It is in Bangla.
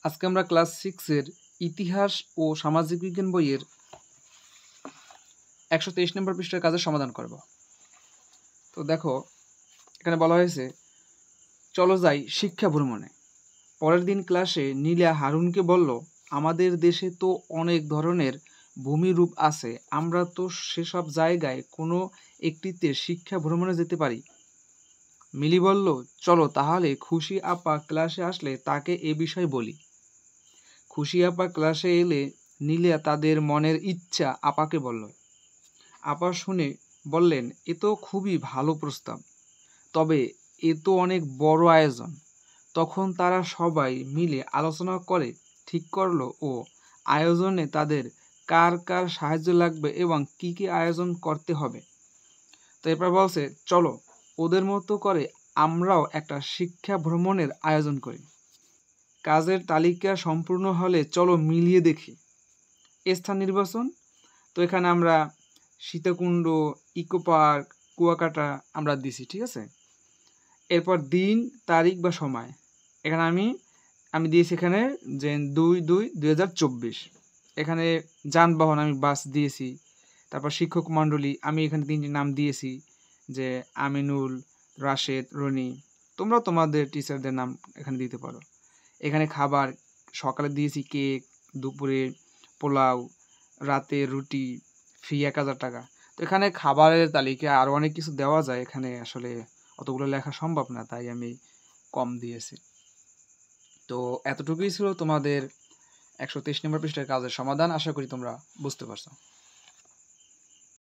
আজকে আমরা ক্লাস 6 এর ইতিহাস ও সামাজিক বিজ্ঞান বইয়ের 123 নম্বর পৃষ্ঠার কাজের সমাধান করব। তো দেখো, এখানে বলা হয়েছে চলো যাই শিক্ষা ভ্রমণে। পরের দিন ক্লাসে নীলা হারুনকে বলল, আমাদের দেশে তো অনেক ধরনের ভূমিরূপ আছে, আমরা তো সেসব জায়গায় কোনো একটিতে শিক্ষা ভ্রমণে যেতে পারি। মিলি বলল, চলো তাহলে খুশি আপা ক্লাসে আসলে তাকে এ বিষয়ে বলি। খুশি আপা ক্লাসে এলে নীলা তাদের মনের ইচ্ছা আপাকে বলল। আপা শুনে বললেন, এ তো খুবই ভালো প্রস্তাব, তবে এ তো অনেক বড় আয়োজন। তখন তারা সবাই মিলে আলোচনা করে ঠিক করলো ও আয়োজনে তাদের কার কার সাহায্য লাগবে এবং কি কি আয়োজন করতে হবে। তো এরপর বলছে, চলো ওদের মতো করে আমরাও একটা শিক্ষা ভ্রমণের আয়োজন করি। কাজের তালিকা সম্পূর্ণ হলে চলো মিলিয়ে দেখি। স্থান নির্বাচন, তো এখানে আমরা সীতাকুণ্ড, ইকো পার্ক, কুয়াকাটা আমরা দিছি, ঠিক আছে। এরপর দিন, তারিখ বা সময়, এখানে আমি দিয়েছি এখানে যে 2/2/2024। এখানে যানবাহন আমি বাস দিয়েছি। তারপর শিক্ষক মণ্ডলী আমি এখানে 3টি নাম দিয়েছি, যে আমিনুল, রাশেদ, রনি। তোমরা তোমাদের টিচারদের নাম এখানে দিতে পারো। এখানে খাবার, সকালে দিয়েছি কেক, দুপুরে পোলাও, রাতে রুটি, ফি 1000 টাকা। তো এখানে খাবারের তালিকা আরও অনেক কিছু দেওয়া যায়, এখানে আসলে অতগুলো লেখা সম্ভব না, তাই আমি কম দিয়েছি। তো এতটুকুই ছিল তোমাদের 123 নম্বর পৃষ্ঠার কাজের সমাধান। আশা করি তোমরা বুঝতে পারছো।